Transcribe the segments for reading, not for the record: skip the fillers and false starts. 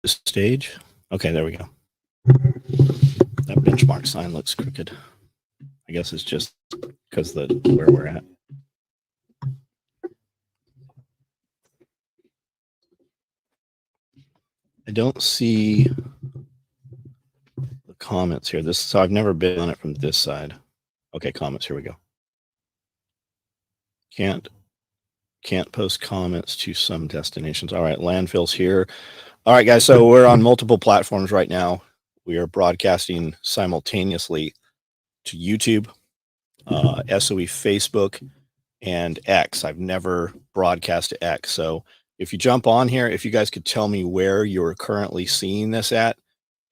the stage. Okay, there we go. That benchmark sign looks crooked. I guess it's just because the where we're at. I don't see the comments here. So I've never been on it from this side. Okay, comments. Here we go. Can't post comments to some destinations. All right, landfills here. All right, guys. So we're on multiple platforms right now. We are broadcasting simultaneously to YouTube, SOE Facebook, and X. I've never broadcast to X. So if you jump on here, if you guys could tell me where you're currently seeing this at,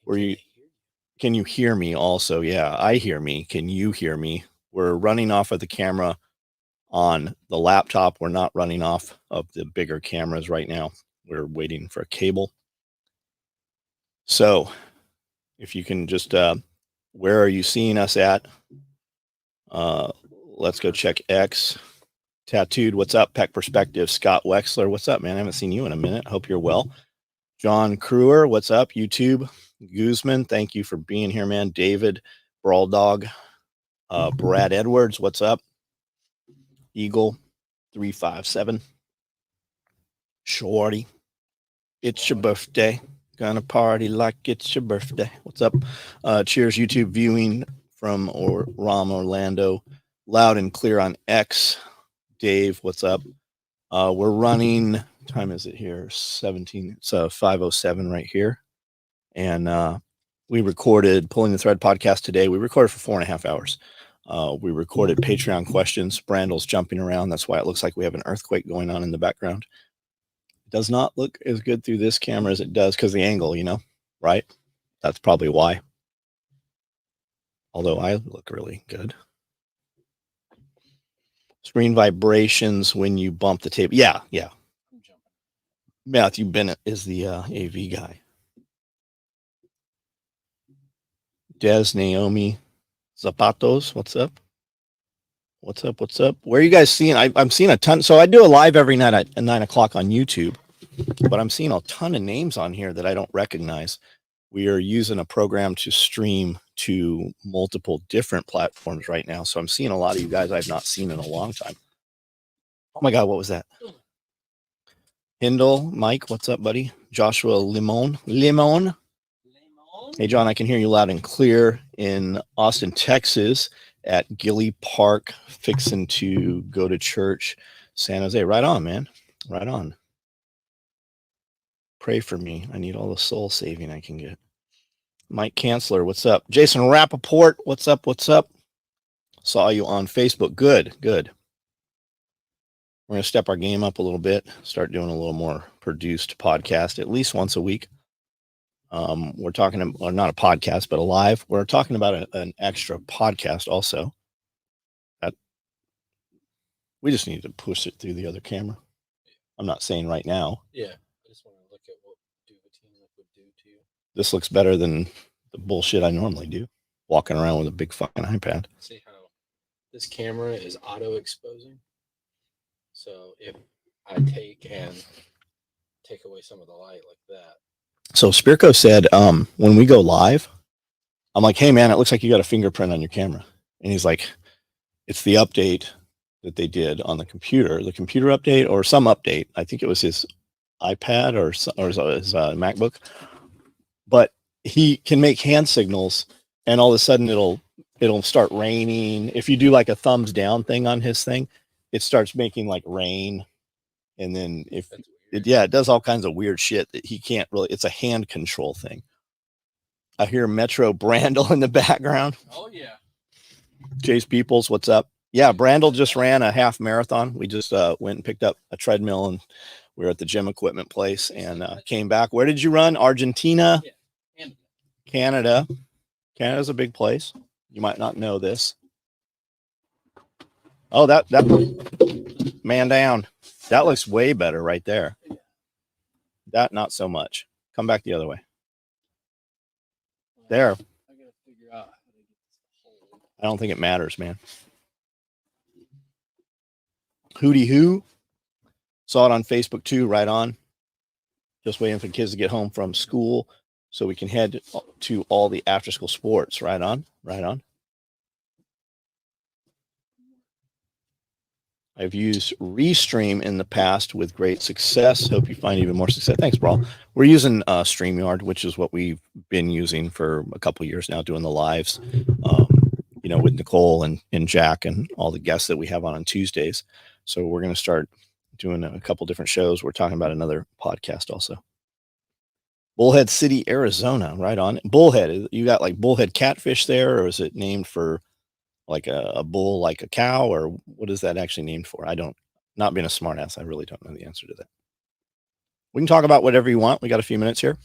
can you hear me also? Yeah, I hear me. Can you hear me? We're running off of the camera on the laptop. We're not running off of the bigger cameras right now. We're waiting for a cable. So if you can just, where are you seeing us at? Let's go check X. Tattooed, what's up? Peck Perspective. Scott Wexler, what's up, man? I haven't seen you in a minute. Hope you're well. John Crewer, what's up? YouTube. Guzman, thank you for being here, man. David Brawl Dog. Brad Edwards, what's up? Eagle 357. Shorty, it's your birthday. Gonna party like it's your birthday. What's up? Cheers, YouTube viewing from Ram Orlando. Loud and clear on X. Dave, what's up? We're running, what time is it here? 17, it's 5:07 right here. And we recorded Pulling the Thread podcast today. We recorded for 4.5 hours. We recorded Patreon questions. Brandle's jumping around. That's why it looks like we have an earthquake going on in the background. It does not look as good through this camera as it does because the angle, right? That's probably why. Although I look really good. Screen vibrations when you bump the table. Yeah. Matthew Bennett is the AV guy. Des Naomi Zapatos, what's up? What's up? Where are you guys seeing? I'm seeing a ton. So I do a live every night at 9 o'clock on YouTube, but I'm seeing a ton of names on here that I don't recognize. We are using a program to stream to multiple different platforms right now. So I'm seeing a lot of you guys I've not seen in a long time. Oh my God, what was that? Hindle, Mike, what's up, buddy? Joshua Limon. Hey, John, I can hear you loud and clear in Austin, Texas at Gilly Park, fixing to go to church, San Jose. Right on, man. Right on. Pray for me. I need all the soul saving I can get. Mike Kanzler, what's up? Jason Rappaport, what's up? Saw you on Facebook. Good. We're going to step our game up a little bit, start doing a little more produced podcast at least once a week. We're talking about, not a podcast, but a live. We're talking about an extra podcast also. That we just need to push it through the other camera. I'm not saying right now. Yeah, I just want to look at what Duvetine would do to you. This looks better than the bullshit I normally do, walking around with a big fucking iPad. See how this camera is auto exposing? So if I take away some of the light like that. So Spirko said, when we go live, I'm like, hey man, it looks like you got a fingerprint on your camera. And he's like, it's the update that they did on the computer update or some update. I think it was his iPad or his MacBook, but he can make hand signals and all of a sudden it'll start raining. If you do like a thumbs down thing on his thing, it starts making like rain. And then it does all kinds of weird shit that he can't really, it's a hand control thing. I hear Metro Brandle in the background. Oh yeah. Chase Peoples, what's up? Yeah, Brandle just ran a half marathon. We just went and picked up a treadmill and we were at the gym equipment place and came back. Where did you run? Argentina? Yeah, Canada. Canada's a big place. You might not know this. Oh, that man down. That looks way better right there. That not so much. Come back the other way. There. I gotta figure out how to get this whole. I don't think it matters, man. Hootie Who. Saw it on Facebook too, right on. Just waiting for kids to get home from school so we can head to all the after school sports. Right on. Right on. I've used Restream in the past with great success. Hope you find even more success. Thanks, Brawl. We're using StreamYard, which is what we've been using for a couple of years now, doing the lives, with Nicole and Jack and all the guests that we have on Tuesdays. So we're going to start doing a couple different shows. We're talking about another podcast also. Bullhead City, Arizona. Right on. Bullhead. You got like bullhead catfish there, or is it named for like a bull, like a cow, or what is that actually named for? Not being a smartass, I really don't know the answer to that. We can talk about whatever you want. We got a few minutes here.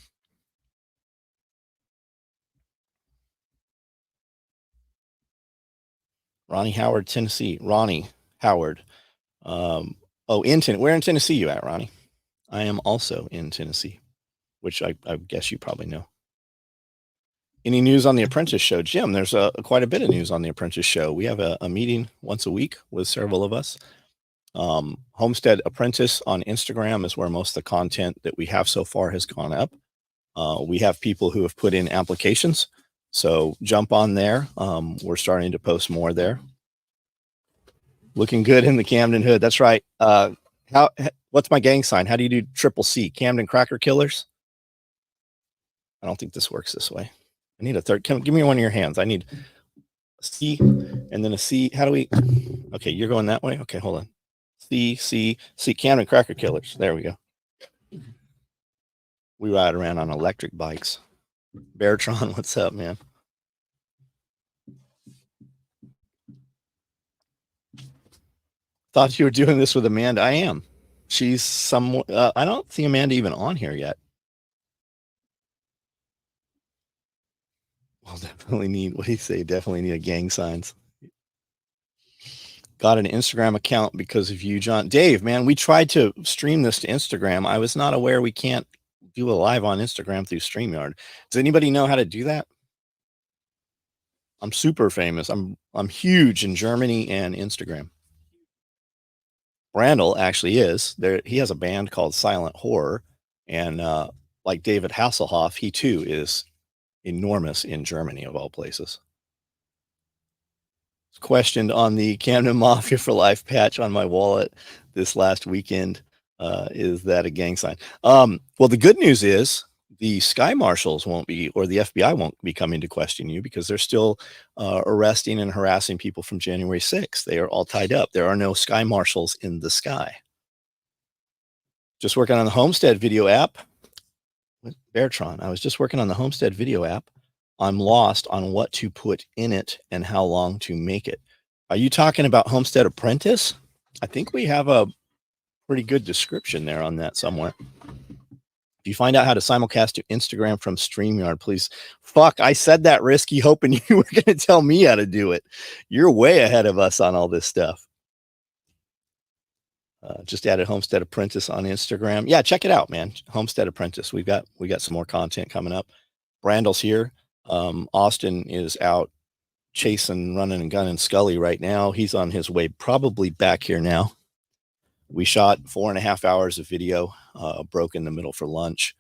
Ronnie Howard, Tennessee. Ronnie Howard. Where in Tennessee you at, Ronnie? I am also in Tennessee, which I guess you probably know. Any news on the Apprentice show? Jim, there's quite a bit of news on the Apprentice show. We have a meeting once a week with several of us. Homestead Apprentice on Instagram is where most of the content that we have so far has gone up. We have people who have put in applications, so jump on there. We're starting to post more there. Looking good in the Camden hood. That's right. What's my gang sign? How do you do triple C? Camden Cracker Killers? I don't think this works this way. I need a third. Give me one of your hands. I need a C and then a C. How do we? Okay, you're going that way. Okay, hold on. C, Camden Cracker Killers. There we go. We ride around on electric bikes. Beartron, what's up, man? Thought you were doing this with Amanda. I am. She's somewhat. I don't see Amanda even on here yet. We'll definitely need. What do you say? Definitely need a gang signs. Got an Instagram account because of you, John. Dave, man, we tried to stream this to Instagram. I was not aware we can't do a live on Instagram through StreamYard. Does anybody know how to do that? I'm super famous. I'm huge in Germany and Instagram. Brandel actually is there. He has a band called Silent Horror, and like David Hasselhoff, he too is enormous in Germany of all places. Questioned on the Camden Mafia for Life patch on my wallet this last weekend. Is that a gang sign? Well, the good news is the Sky Marshals won't be, or the FBI won't be coming to question you because they're still arresting and harassing people from January 6th. They are all tied up. There are no Sky Marshals in the sky. Just working on the Homestead video app. Beartron, I was just working on the Homestead video app. I'm lost on what to put in it and how long to make it. Are you talking about Homestead Apprentice? I think we have a pretty good description there on that somewhere. If you find out how to simulcast to Instagram from StreamYard, please. Fuck, I said that risky hoping you were going to tell me how to do it. You're way ahead of us on all this stuff. Just added Homestead Apprentice on Instagram. Yeah, check it out, man. Homestead Apprentice. We got some more content coming up. Brandel's here. Austin is out chasing, running and gunning Scully right now. He's on his way probably back here now. We shot 4.5 hours of video, broke in the middle for lunch,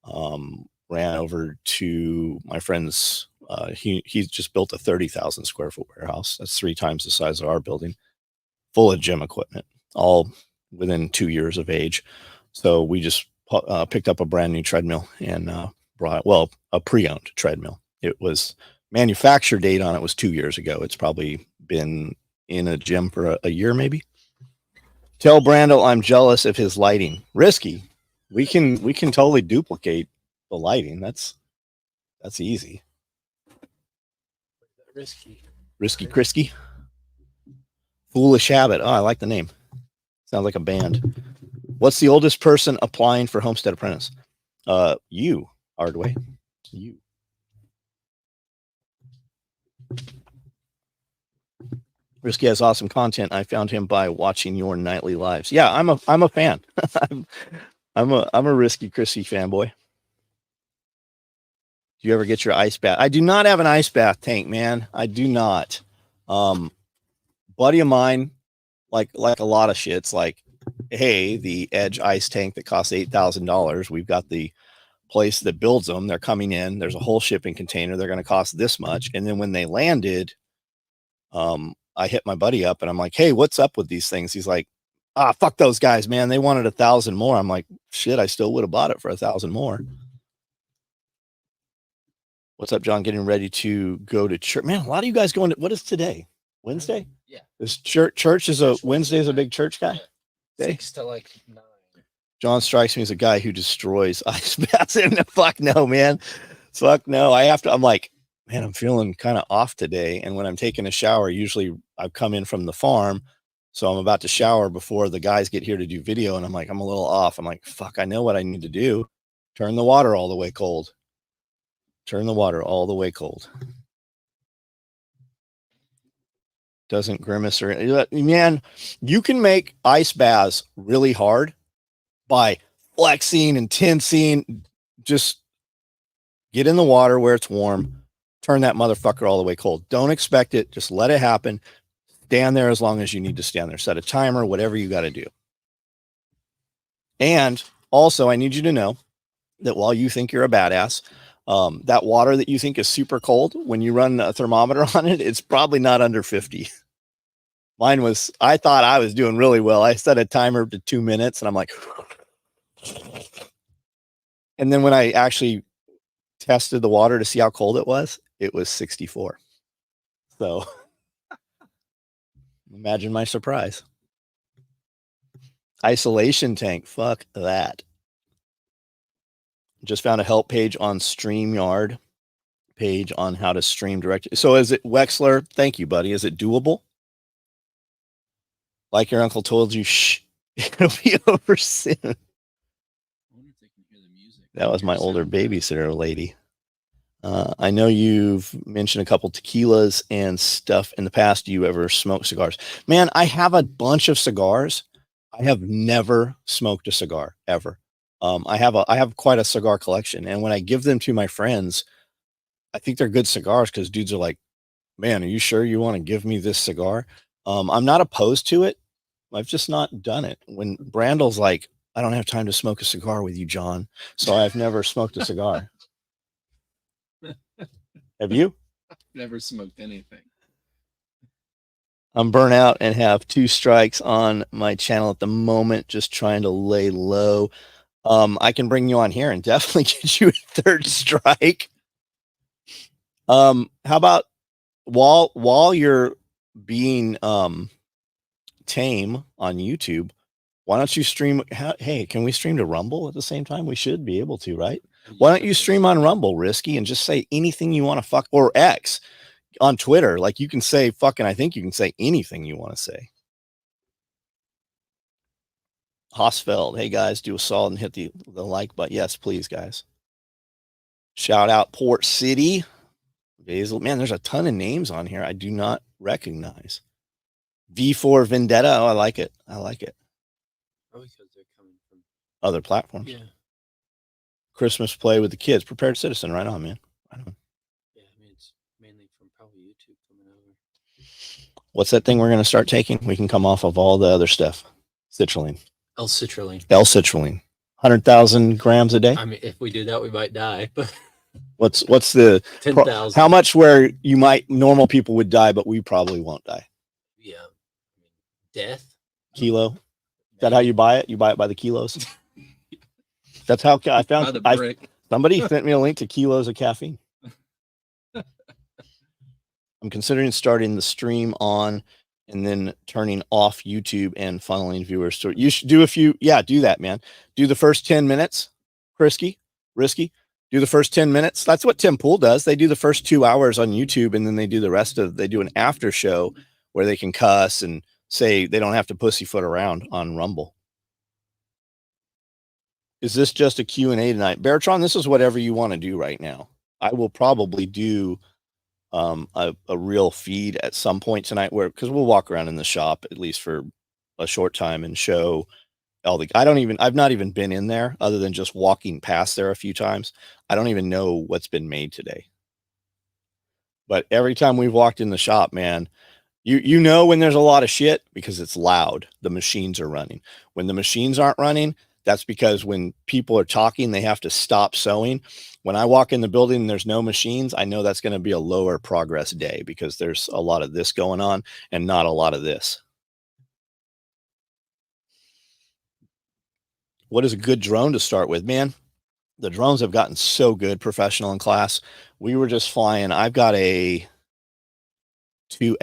ran over to my friend's. He's just built a 30,000 square foot warehouse. That's 3 times the size of our building, full of gym equipment, all within 2 years of age. So we just picked up a brand new treadmill and brought, a pre-owned treadmill. It was manufacture date on it was 2 years ago. It's probably been in a gym for a year, maybe. Tell Brandel I'm jealous of his lighting. Risky. We can totally duplicate the lighting. That's easy. Risky Krisky. Foolish Habit. Oh, I like the name. Sounds like a band. What's the oldest person applying for Homestead Apprentice? You, Ardway. You. Risky has awesome content. I found him by watching your nightly lives. Yeah, I'm a fan. I'm a Risky Chrissy fanboy. Do you ever get your ice bath? I do not have an ice bath tank, man. I do not. Buddy of mine, like a lot of shits, like hey, the Edge ice tank that costs $8,000, we've got the place that builds them. They're coming in. There's a whole shipping container. They're going to cost this much. And then when they landed, I hit my buddy up and I'm like, hey, what's up with these things? He's like, fuck those guys, man. They wanted 1,000 more. I'm like, shit, I still would have bought it for 1,000 more. What's up, John? Getting ready to go to church. Man, a lot of you guys going to, what is today? Wednesday? Yeah. This church is a Wednesday is a big church guy. Yeah. 6 to like 9. John strikes me as a guy who destroys ice baths. Fuck no, man. Fuck no. I'm like, man, I'm feeling kind of off today. And when I'm taking a shower, usually I've come in from the farm. So I'm about to shower before the guys get here to do video. And I'm like, I'm a little off. I'm like, fuck, I know what I need to do. Turn the water all the way cold. Turn the water all the way cold. Doesn't grimace or, man, you can make ice baths really hard by flexing and tensing. Just get in the water where it's warm. Turn that motherfucker all the way cold. Don't expect it. Just let it happen. Stand there as long as you need to stand there. Set a timer, whatever you got to do. And also, I need you to know that while you think you're a badass, that water that you think is super cold, when you run a thermometer on it, it's probably not under 50. Mine was, I thought I was doing really well. I set a timer to 2 minutes and I'm like, and then when I actually tested the water to see how cold it was 64. So imagine my surprise. Isolation tank. Fuck that. Just found a help page on StreamYard page on how to stream directly. So is it Wexler? Thank you, buddy. Is it doable? Like your uncle told you, shh, it'll be over soon. I wonder if they can hear the music. That was my older babysitter lady. I know you've mentioned a couple tequilas and stuff in the past. Do you ever smoke cigars? Man, I have a bunch of cigars. I have never smoked a cigar ever. I have quite a cigar collection, and when I give them to my friends, I think they're good cigars because dudes are like, man, are you sure you want to give me this cigar? I'm not opposed to it. I've just not done it. When Brandel's like, I don't have time to smoke a cigar with you, John. So I've never smoked a cigar. Have you? Never smoked anything. I'm burnt out and have 2 strikes on my channel at the moment, just trying to lay low. I can bring you on here and definitely get you a 3rd strike. How about while you're being tame on YouTube, why don't you stream? Hey, can we stream to Rumble at the same time? We should be able to, right? Why don't you stream on Rumble, Risky, and just say anything you want to fuck, or X on Twitter? Like you can say fucking, I think you can say anything you want to say. Hosfeld, hey guys, do a solid and hit the like button. Yes, please, guys. Shout out Port City. Basil, man, there's a ton of names on here I do not recognize. V4 Vendetta. Oh, I like it. I like it. Probably because they're coming from other platforms. Yeah. Christmas play with the kids. Prepared Citizen. Right on, man. Right on. Yeah, I mean, it's mainly from probably YouTube coming over. What's that thing we're going to start taking? We can come off of all the other stuff. Citrulline. L-citrulline. L-citrulline. 100,000 grams a day. I mean, if we do that, we might die. But what's the 10,000? How much where you might normal people would die, but we probably won't die? Yeah. Death. Kilo. Is that how you buy it? You buy it by the kilos. That's how I found. Somebody sent me a link to kilos of caffeine. I'm considering starting the stream on and then turning off YouTube and funneling viewers. So you should do a few. Yeah, do that, man. Do the first 10 minutes. Risky. Do the first 10 minutes. That's what Tim Pool does. They do the first 2 hours on YouTube and then they do the rest of, they do an after show where they can cuss and say they don't have to pussyfoot around on Rumble. Is this just a Q&A tonight? Beartron, this is whatever you want to do right now. I will probably do a real feed at some point tonight because we'll walk around in the shop at least for a short time and show all the, I've not even been in there other than just walking past there a few times. I don't even know what's been made today. But every time we've walked in the shop, man, You know when there's a lot of shit because it's loud. The machines are running. When the machines aren't running, that's because when people are talking, they have to stop sewing. When I walk in the building and there's no machines, I know that's going to be a lower progress day because there's a lot of this going on and not a lot of this. What is a good drone to start with, man? The drones have gotten so good, professional in class. We were just flying. I've got a 2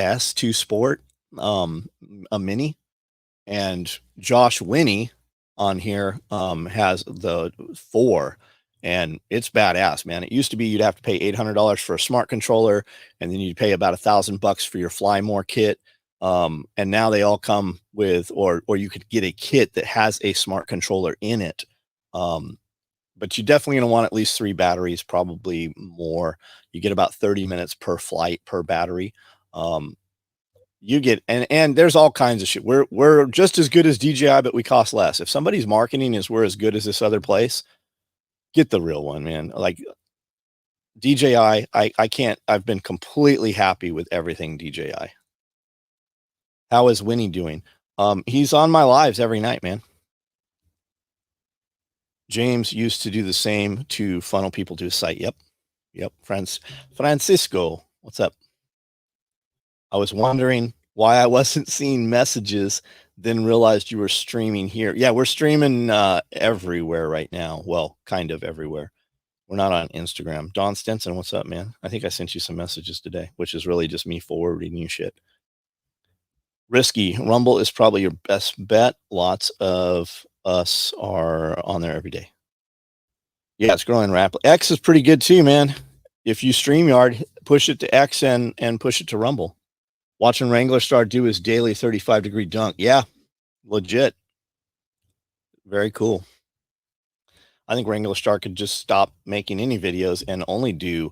Sport, a mini, and Josh Winnie on here has the 4, and it's badass, man. It used to be you'd have to pay $800 for a smart controller, and then you'd pay about $1,000 for your Fly More kit. And now they all come with, or you could get a kit that has a smart controller in it. But you definitely going to want at least 3 batteries, probably more. You get about 30 minutes per flight per battery. You get, and there's all kinds of shit. We're just as good as DJI, but we cost less. If somebody's marketing is we're as good as this other place, get the real one, man. Like DJI, I can't. I've been completely happy with everything DJI. How is Winnie doing? He's on my lives every night, man. James used to do the same to funnel people to his site. Yep. Francisco, what's up? I was wondering why I wasn't seeing messages, then realized you were streaming here. Yeah, we're streaming everywhere right now. Well, kind of everywhere. We're not on Instagram. Don Stinson, what's up, man? I think I sent you some messages today, which is really just me forwarding you shit. Risky. Rumble is probably your best bet. Lots of us are on there every day. Yeah, it's growing rapidly. X is pretty good too, man. If you StreamYard, push it to X and push it to Rumble. Watching Wrangler Star do his daily 35-degree dunk. Yeah, legit. Very cool. I think Wrangler Star could just stop making any videos and only do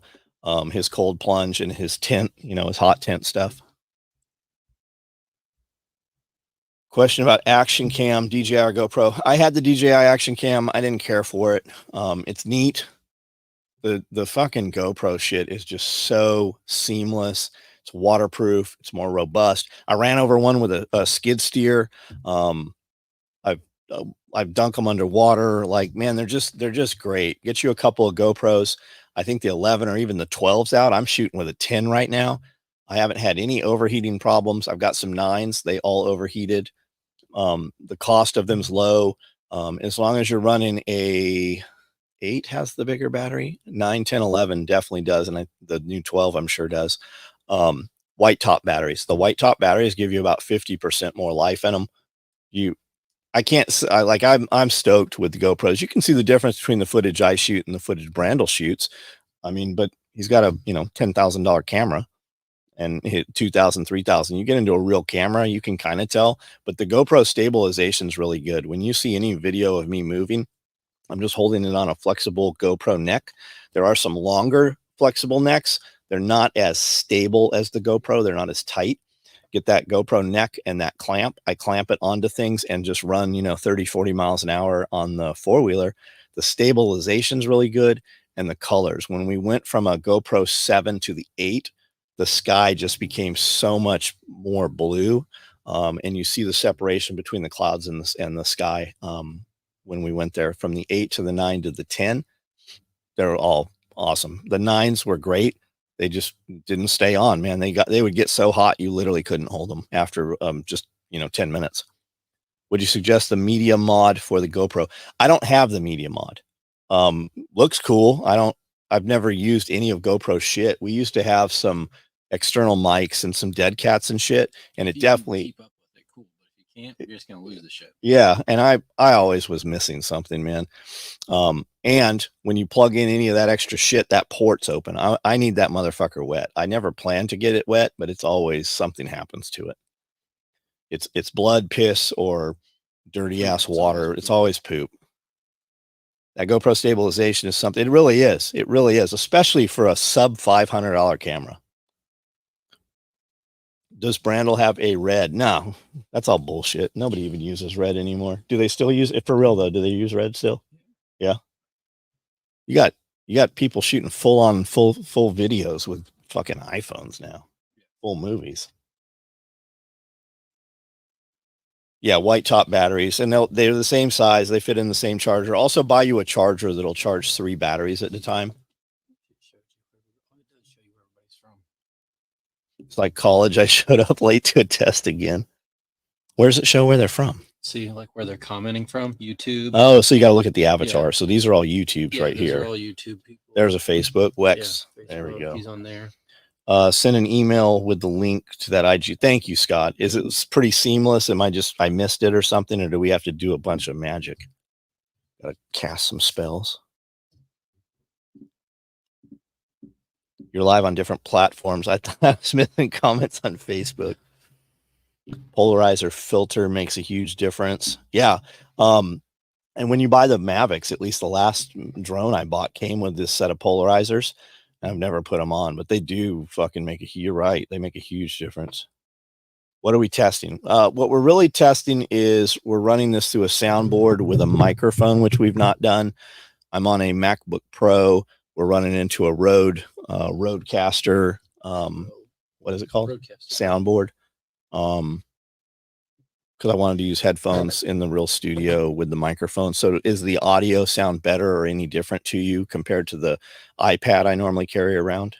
his cold plunge and his tent, his hot tent stuff. Question about Action Cam, DJI or GoPro. I had the DJI Action Cam. I didn't care for it. It's neat. The fucking GoPro shit is just so seamless. It's waterproof. It's more robust. I ran over one with a skid steer. I've I've dunked them underwater. Like, man, they're just great. Get you a couple of GoPros. I think the 11 or even the 12's out. I'm shooting with a 10 right now. I haven't had any overheating problems. I've got some 9s. They all overheated. The cost of them's low. As long as you're running a 8 has the bigger battery. 9, 10, 11 definitely does. And the new 12, I'm sure does. White top batteries. The white top batteries give you about 50% more life in them. I'm stoked with the GoPros. You can see the difference between the footage I shoot and the footage Brandel shoots. I mean, but he's got a, $10,000 camera and hit 2,000, 3,000. You get into a real camera, you can kind of tell, but the GoPro stabilization is really good. When you see any video of me moving, I'm just holding it on a flexible GoPro neck. There are some longer flexible necks. They're not as stable as the GoPro. They're not as tight. Get that GoPro neck and that clamp. I clamp it onto things and just run, 30, 40 miles an hour on the 4-wheeler. The stabilization's really good. And the colors. When we went from a GoPro 7 to the 8, the sky just became so much more blue. And you see the separation between the clouds and the sky. When we went there from the 8 to the 9 to the 10, they're all awesome. The 9s were great. They just didn't stay on, man. They would get so hot you literally couldn't hold them after just 10 minutes. Would you suggest the media mod for the GoPro? I don't have the media mod. Looks cool. I've never used any of GoPro shit. We used to have some external mics and some dead cats and shit, and it definitely keep up with it. Cool, but if you can't, you're just gonna lose the shit. Yeah, and I always was missing something, man. And when you plug in any of that extra shit, that port's open. I need that motherfucker wet. I never plan to get it wet, but it's always something happens to it. It's blood, piss, or dirty ass water. It's always poop. That GoPro stabilization is something. It really is. It really is, especially for a sub $500 camera. Does Brandel have a red? No, that's all bullshit. Nobody even uses red anymore. Do they still use it? For real though? Do they use red still? Yeah. You got people shooting full videos with fucking iPhones now. Full movies. Yeah, white top batteries, and they're the same size. They fit in the same charger. Also, buy you a charger that'll charge 3 batteries at a time. It's like college. I showed up late to a test again. Where does it show where they're from? See, like where they're commenting from, YouTube. Oh, so you got to look at the avatar. Yeah. So these are all YouTubes right here. These are all YouTube people. There's a Facebook. Wex. Yeah, there we go. He's on there. Send an email with the link to that IG. Thank you, Scott. Is it pretty seamless? Am I missed it or something, or do we have to do a bunch of magic? Gotta cast some spells. You're live on different platforms. I thought I was missing comments on Facebook. Polarizer filter makes a huge difference. Yeah. And when you buy the Mavics, at least the last drone I bought came with this set of polarizers. I've never put them on, but they do fucking you're right. They make a huge difference. What are we testing? What we're really testing is we're running this through a soundboard with a microphone, which we've not done. I'm on a MacBook Pro. We're running into a Rodecaster. What is it called? Rodecaster. Soundboard. Because I wanted to use headphones in the real studio with the microphone. So is the audio sound better or any different to you compared to the iPad I normally carry around?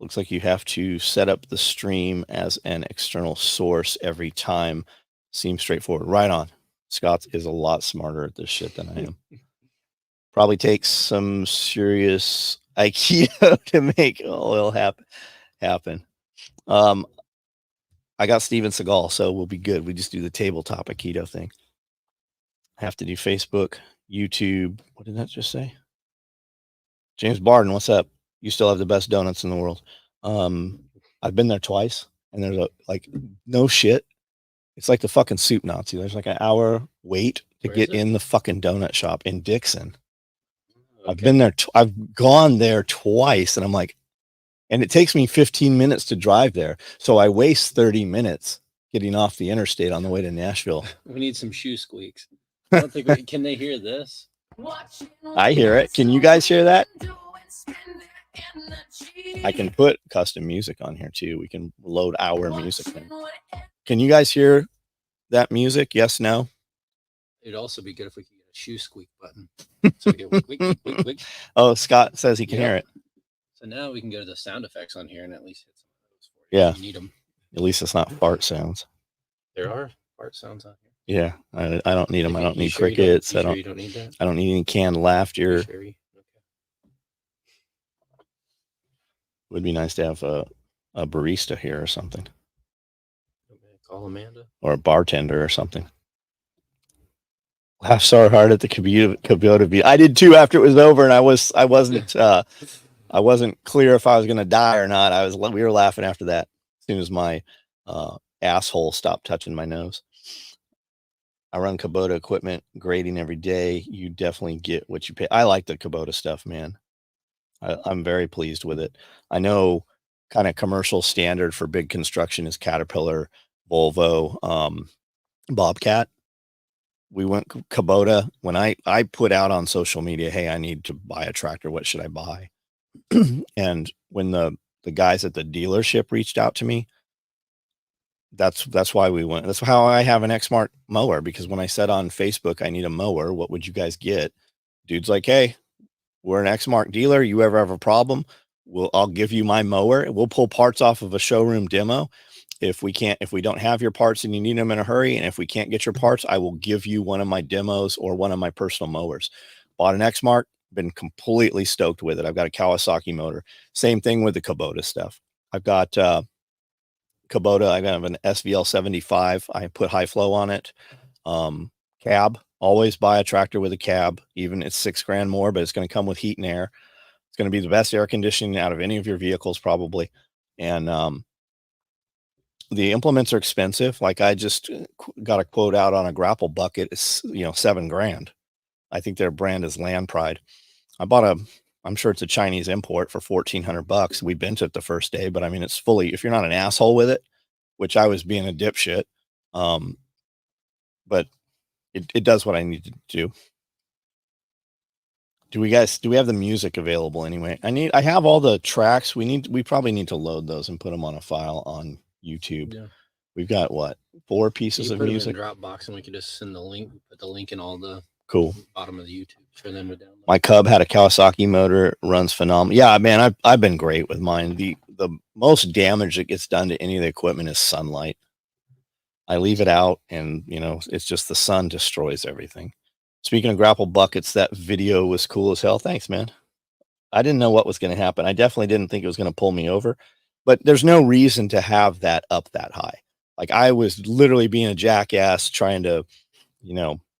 Looks like you have to set up the stream as an external source every time. Seems straightforward. Right on. Scott is a lot smarter at this shit than I am. Probably takes some serious Aikido to make it'll happen. I got Steven Seagal, so we'll be good. We just do the tabletop Aikido thing. Have to do Facebook, YouTube. What did that just say? James Barden, what's up? You still have the best donuts in the world. I've been there twice, and there's no shit. It's like the fucking soup Nazi. There's like an hour wait to get in the fucking donut shop in Dixon. Okay. I've been there. I've gone there twice, and I'm like, and it takes me 15 minutes to drive there. So I waste 30 minutes getting off the interstate on the way to Nashville. We need some shoe squeaks. I don't think can they hear this? I hear it. Can you guys hear that? I can put custom music on here too. We can load our music in. Can you guys hear that music? Yes, no? It'd also be good if we could get a shoe squeak button. So we get wick, wick, wick, wick. Oh, Scott says he can hear it. So now we can go to the sound effects on here and at least hit some of those for you. Yeah. You need them. At least it's not fart sounds. There are fart sounds on here. Yeah, I don't need them. I don't need crickets. You don't need that? I don't need any canned laughter. Okay. Would be nice to have a barista here or something. Call Amanda. Or a bartender or something. Laughed so hard at the Kubota view. I did too after it was over, and I wasn't clear if I was going to die or not. We were laughing after that as soon as my asshole stopped touching my nose. I run Kubota equipment grading every day. You definitely get what you pay. I like the Kubota stuff, man. I'm very pleased with it. I know kind of commercial standard for big construction is Caterpillar, Volvo, Bobcat. We went Kubota. When I put out on social media, hey, I need to buy a tractor. What should I buy? And when the guys at the dealership reached out to me, that's why we went. That's how I have an Exmark mower, because when I said on Facebook, I need a mower, what would you guys get? Dude's like, hey, we're an Exmark dealer. You ever have a problem? I'll give you my mower. We'll pull parts off of a showroom demo. If we don't have your parts and you need them in a hurry, and if we can't get your parts, I will give you one of my demos or one of my personal mowers. Bought an Exmark, been completely stoked with it. I've got a Kawasaki motor. Same thing with the Kubota stuff. I've got Kubota. I have an SVL 75. I put high flow on it. Cab. Always buy a tractor with a cab, even it's $6,000 more, but it's going to come with heat and air. It's going to be the best air conditioning out of any of your vehicles, probably. And the implements are expensive. Like I just got a quote out on a grapple bucket. It's $7,000. I think their brand is Land Pride. I bought I'm sure it's a Chinese import for $1,400. We bent it the first day, but I mean, it's fully, if you're not an asshole with it, which I was being a dipshit. But it does what I need to do. Do we have the music available anyway? I have all the tracks. We probably need to load those and put them on a file on YouTube. Yeah. We've got what, 4 pieces You of put them music. in Dropbox, and we could just send the link. Put the link in all the Cool. bottom of the YouTube for them to download. My Cub had a Kawasaki motor, it runs phenomenal. Yeah, man, I've been great with mine. The most damage that gets done to any of the equipment is sunlight. I leave it out, and it's just the sun destroys everything. Speaking of grapple buckets, that video was cool as hell. Thanks, man. I didn't know what was going to happen. I definitely didn't think it was going to pull me over, but there's no reason to have that up that high. Like, I was literally being a jackass trying to,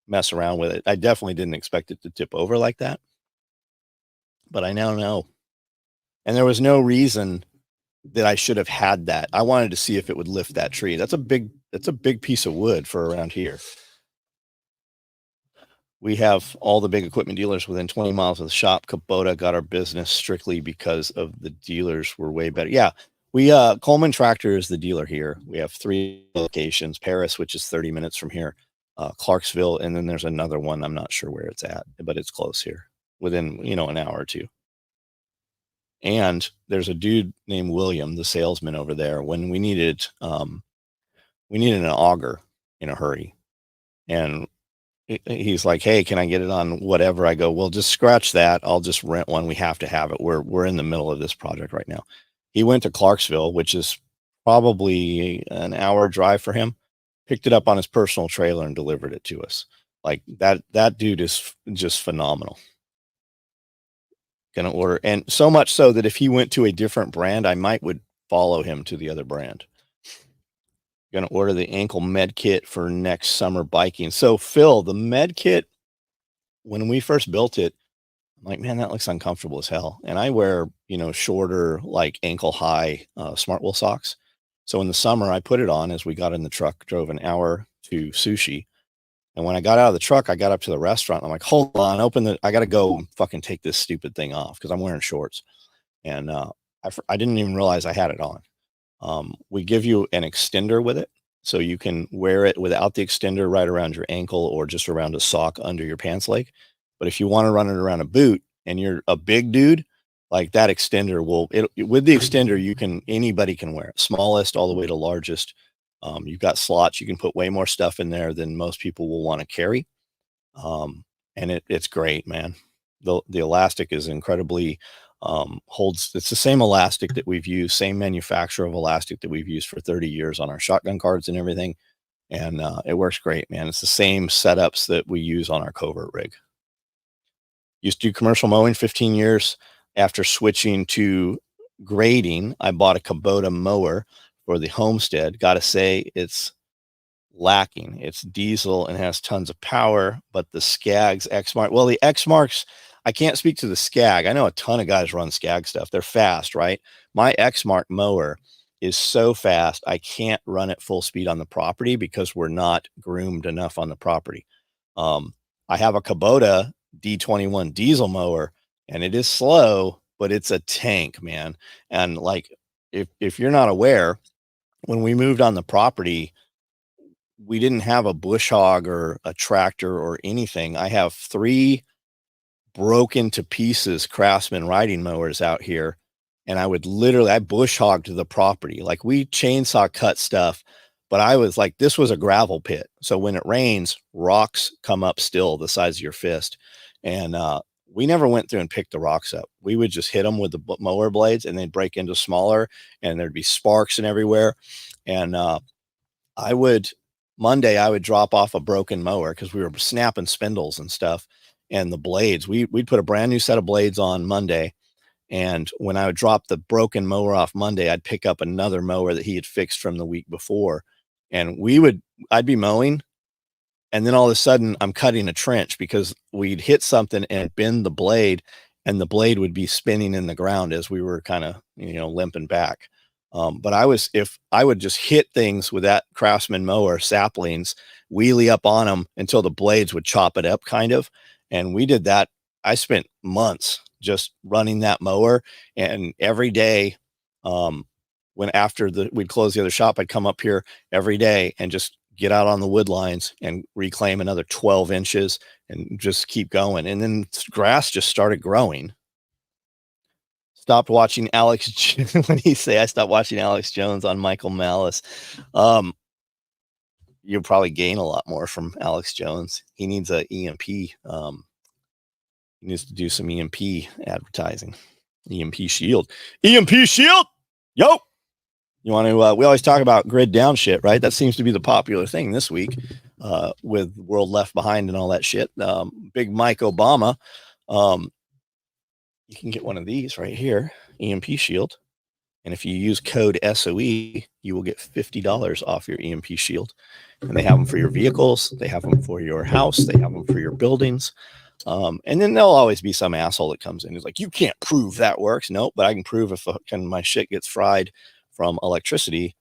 mess around with it. I definitely didn't expect it to tip over like that, but I now know. And there was no reason that I should have had that. I wanted to see if it would lift that tree. That's a big piece of wood for around here. We have all the big equipment dealers within 20 miles of the shop. Kubota got our business strictly because of the dealers were way better. Yeah. We Coleman Tractor is the dealer here. We have 3 locations: Paris, which is 30 minutes from here, Clarksville, and then there's another one. I'm not sure where it's at, but it's close here, within an hour or two. And there's a dude named William, the salesman over there. When we needed an auger in a hurry, and he's like, "Hey, can I get it on whatever?" I go, "Well, just scratch that. I'll just rent one. We have to have it. We're in the middle of this project right now." He went to Clarksville, which is probably an hour drive for him, picked it up on his personal trailer and delivered it to us. Like, that dude is just phenomenal. Gonna order, and so much so that if he went to a different brand, I would follow him to the other brand. Gonna order the ankle med kit for next summer biking. So Phil, the med kit, when we first built it, I'm like, man, that looks uncomfortable as hell. And I wear, shorter, like ankle high smart wheel socks. So in the summer, I put it on as we got in the truck, drove an hour to Sushi. And when I got out of the truck, I got up to the restaurant. I'm like, hold on, I got to go fucking take this stupid thing off because I'm wearing shorts. And I didn't even realize I had it on. We give you an extender with it, so you can wear it without the extender right around your ankle or just around a sock under your pants leg. But if you want to run it around a boot and you're a big dude, like, that extender with the extender, anybody can wear it, smallest all the way to largest. You've got slots. You can put way more stuff in there than most people will want to carry. And it's great, man. The elastic is incredibly it's the same elastic that we've used, same manufacturer of elastic that we've used for 30 years on our shotgun cards and everything. And it works great, man. It's the same setups that we use on our covert rig. Used to do commercial mowing 15 years. After switching to grading, I bought a Kubota mower for the Homestead. Got to say, it's lacking. It's diesel and has tons of power, but the Skag's X-Mark, well, the X-Marks, I can't speak to the Skag. I know a ton of guys run Skag stuff. They're fast, right? My X-Mark mower is so fast, I can't run it full speed on the property because we're not groomed enough on the property. I have a Kubota D21 diesel mower, and it is slow, but it's a tank, man. And like, if you're not aware, when we moved on the property, we didn't have a bush hog or a tractor or anything. I have 3 broken to pieces Craftsman riding mowers out here. And I bush hogged the property. Like, we chainsaw cut stuff, but I was like, this was a gravel pit. So when it rains, rocks come up still the size of your fist. And we never went through and picked the rocks up. We would just hit them with the mower blades, and they'd break into smaller, and there'd be sparks and everywhere. And Monday, I would drop off a broken mower because we were snapping spindles and stuff. And the blades, we'd put a brand new set of blades on Monday. And when I would drop the broken mower off Monday, I'd pick up another mower that he had fixed from the week before. And I'd be mowing. And then all of a sudden, I'm cutting a trench because we'd hit something and bend the blade, and the blade would be spinning in the ground as we were kind of, limping back. But if I would just hit things with that Craftsman mower, saplings, wheelie up on them until the blades would chop it up, kind of. And we did that. I spent months just running that mower, and every day, we'd close the other shop, I'd come up here every day and just get out on the wood lines and reclaim another 12 inches and just keep going. And then grass just started growing. Stopped watching Alex when he say I stopped watching Alex Jones on Michael Malice. you'll probably gain a lot more from Alex Jones. He needs a EMP. He needs to do some EMP advertising. EMP shield. EMP shield. Yo. You want to, we always talk about grid down shit, right? That seems to be the popular thing this week with World Left Behind and all that shit. Big Mike Obama. You can get one of these right here, EMP shield. And if you use code SOE, you will get $50 off your EMP shield. And they have them for your vehicles. They have them for your house. They have them for your buildings. And then there'll always be some asshole that comes in who's like, you can't prove that works. Nope, but I can prove if my shit gets fried from electricity,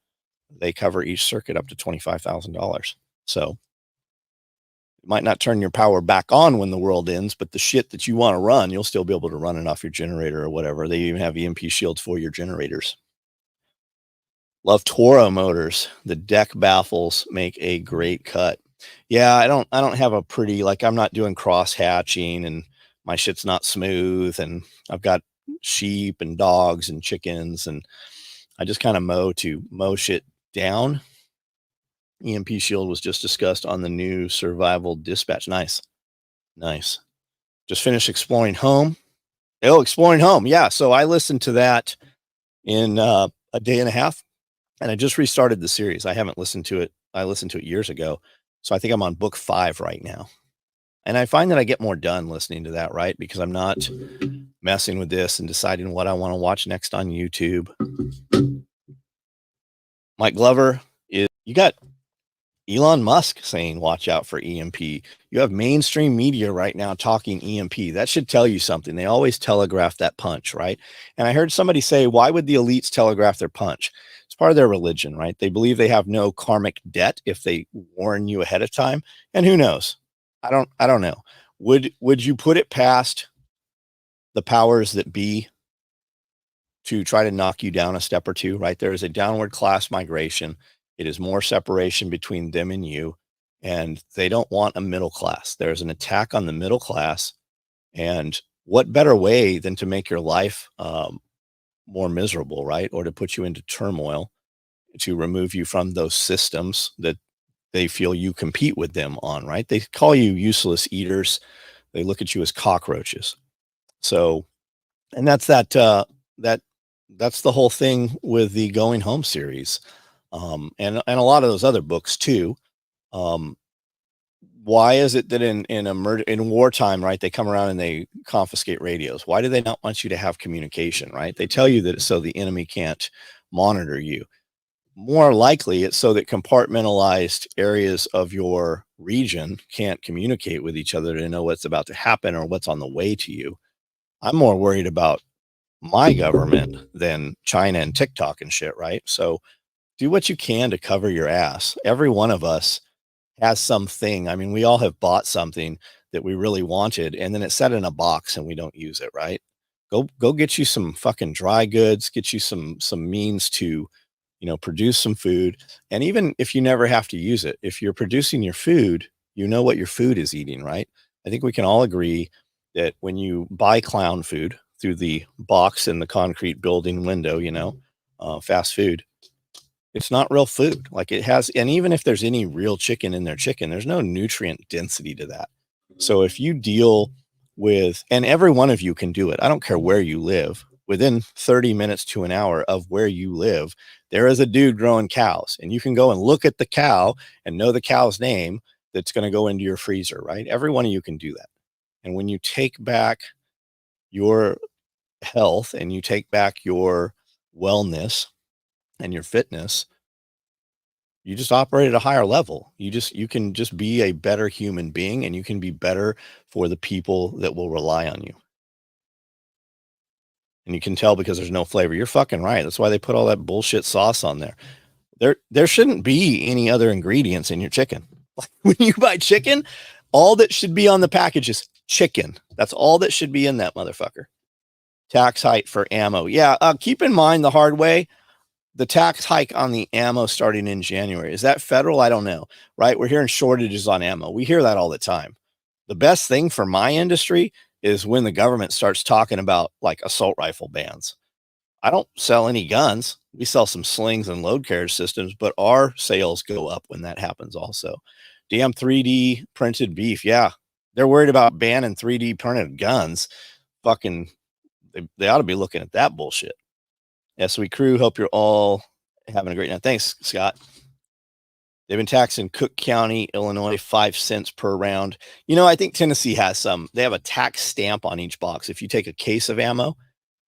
they cover each circuit up to $25,000. So it might not turn your power back on when the world ends, but the shit that you want to run, you'll still be able to run it off your generator or whatever. They even have EMP shields for your generators. Love Toro motors. The deck baffles make a great cut. Yeah, I don't have a pretty, like, I'm not doing cross hatching and my shit's not smooth, and I've got sheep and dogs and chickens, and I just kind of mow shit down. EMP shield was just discussed on the new survival dispatch. Nice. Just finished Exploring Home. Oh, Exploring Home. Yeah. So I listened to that in a day and a half, and I just restarted the series. I haven't listened to it. I listened to it years ago. So I think I'm on book 5 right now. And I find that I get more done listening to that, right? Because I'm not messing with this and deciding what I want to watch next on YouTube. Mike Glover is, you got Elon Musk saying, watch out for EMP. You have mainstream media right now talking EMP. That should tell you something. They always telegraph that punch, right? And I heard somebody say, why would the elites telegraph their punch? It's part of their religion, right? They believe they have no karmic debt if they warn you ahead of time. And who knows? I don't know. Would you put it past the powers that be to try to knock you down a step or two, right? There is a downward class migration. It is more separation between them and you, and they don't want a middle class. There's an attack on the middle class, and what better way than to make your life more miserable, right? Or to put you into turmoil, to remove you from those systems that they feel you compete with them on, right? They call you useless eaters. They look at you as cockroaches. So, and that's that's the whole thing with the Going Home series. And a lot of those other books too. Why is it that in wartime, right, they come around and they confiscate radios? Why do they not want you to have communication, right? They tell you that it's so the enemy can't monitor you. More likely, it's so that compartmentalized areas of your region can't communicate with each other to know what's about to happen or what's on the way to you. I'm more worried about my government than China and TikTok and shit, right? So do what you can to cover your ass. Every one of us has something. I mean, we all have bought something that we really wanted, and then it's set in a box and we don't use it, right? Go get you some fucking dry goods, get you some means to, produce some food. And even if you never have to use it, if you're producing your food, you know what your food is eating, right? I think we can all agree that when you buy clown food through the box in the concrete building window, fast food, it's not real food. Like it has, and even if there's any real chicken in their chicken, there's no nutrient density to that. So if you deal with, and every one of you can do it, I don't care where you live, within 30 minutes to an hour of where you live, there is a dude growing cows, and you can go and look at the cow and know the cow's name that's going to go into your freezer, right? Every one of you can do that. And when you take back your health and you take back your wellness and your fitness, you just operate at a higher level. You can just be a better human being, and you can be better for the people that will rely on you. And you can tell because there's no flavor. You're fucking right. That's why they put all that bullshit sauce on there. There shouldn't be any other ingredients in your chicken. Like when you buy chicken, all that should be on the package is chicken. That's all that should be in that motherfucker. Tax hike for ammo. Yeah, keep in mind the hard way. The tax hike on the ammo starting in January. Is that federal? I don't know, right? We're hearing shortages on ammo. We hear that all the time. The best thing for my industry is when the government starts talking about like assault rifle bans. I don't sell any guns. We sell some slings and load carriage systems, but our sales go up when that happens also. Damn 3D printed beef. Yeah. They're worried about banning 3D printed guns. Fucking, they ought to be looking at that bullshit. SOE crew, hope you're all having a great night. Thanks, Scott. They've been taxing Cook County, Illinois, 5 cents per round. You know, I think Tennessee has some. They have a tax stamp on each box. If you take a case of ammo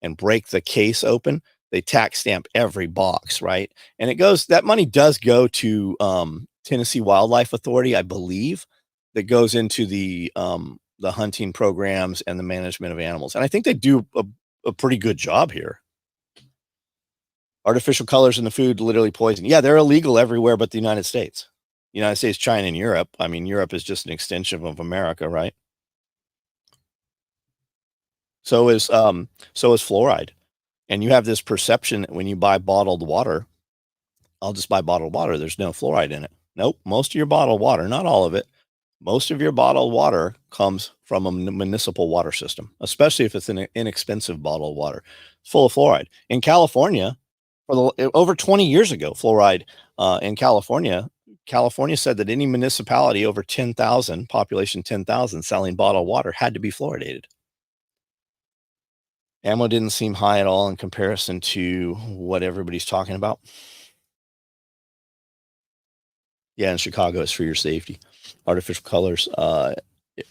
and break the case open, they tax stamp every box, right? And it goes, that money does go to Tennessee Wildlife Authority, I believe, that goes into the hunting programs and the management of animals. And I think they do a pretty good job here. Artificial colors in the food, literally poison. Yeah, they're illegal everywhere but the United States. United States, China, and Europe. I mean, Europe is just an extension of America, right? So is fluoride. And you have this perception that when you buy bottled water, I'll just buy bottled water. There's no fluoride in it. Nope. Most of your bottled water, not all of it, most of your bottled water comes from a municipal water system, especially if it's an inexpensive bottled water. It's full of fluoride. In California, over 20 years ago, fluoride in California said that any municipality over 10,000, population 10,000, selling bottled water had to be fluoridated. Ammo didn't seem high at all in comparison to what everybody's talking about. Yeah, in Chicago, it's for your safety. Artificial colors,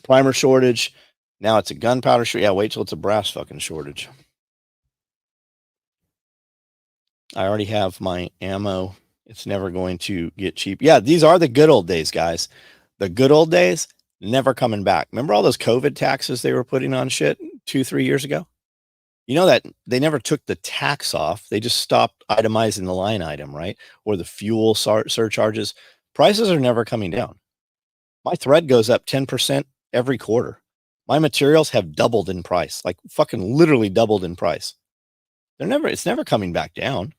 primer shortage. Now it's a gunpowder shortage. Yeah, wait till it's a brass fucking shortage. I already have my ammo. It's never going to get cheap. Yeah, these are the good old days, guys. The good old days, never coming back. Remember all those COVID taxes they were putting on shit 2-3 years ago? You know that they never took the tax off. They just stopped itemizing the line item, right? Or the fuel surcharges. Prices are never coming down. My thread goes up 10% every quarter. My materials have doubled in price, like fucking literally doubled in price. It's never coming back down.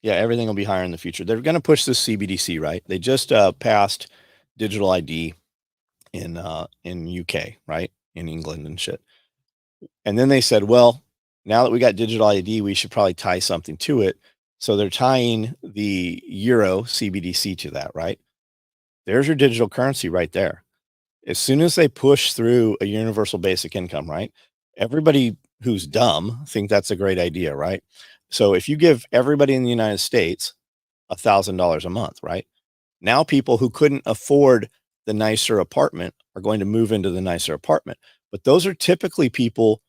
Yeah, everything will be higher in the future. They're going to push this CBDC, right? They just passed digital ID in UK, right? In England and shit. And then they said, well, now that we got digital ID, we should probably tie something to it. So they're tying the Euro CBDC to that, right? There's your digital currency right there. As soon as they push through a universal basic income, right? Everybody who's dumb think that's a great idea, right? So if you give everybody in the United States $1,000 a month, right? Now people who couldn't afford the nicer apartment are going to move into the nicer apartment. But those are typically people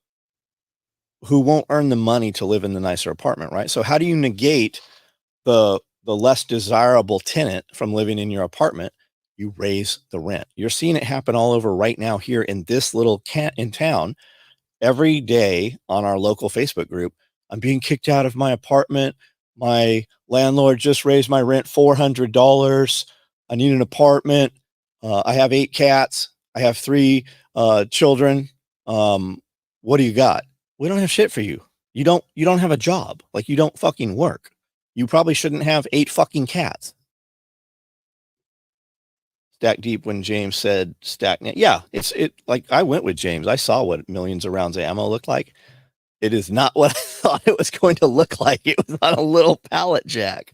who won't earn the money to live in the nicer apartment, right? So how do you negate the less desirable tenant from living in your apartment? You raise the rent. You're seeing it happen all over right now here in this little in town. Every day on our local Facebook group, I'm being kicked out of my apartment. My landlord just raised my rent $400. I need an apartment. I have 8 cats. I have 3 children. What do you got? We don't have shit for you. You don't have a job. Like, you don't fucking work. You probably shouldn't have 8 fucking cats. Stack deep when James said stack net. Yeah, it like I went with James. I saw what millions of rounds of ammo looked like. It is not what I thought it was going to look like. It was on a little pallet jack.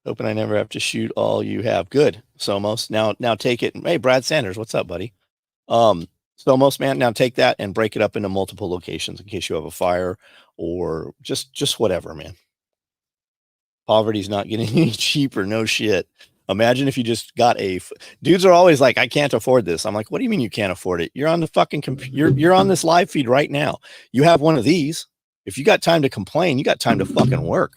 Hoping I never have to shoot all you have. Good, Somos. Now take it. Hey, Brad Sanders, what's up, buddy? Somos, man, now take that and break it up into multiple locations in case you have a fire or just whatever, man. Poverty's not getting any cheaper. No shit. Imagine if you just got dudes are always like, I can't afford this. I'm like, what do you mean you can't afford it? You're on the fucking you're on this live feed right now. You have one of these. If you got time to complain, you got time to fucking work.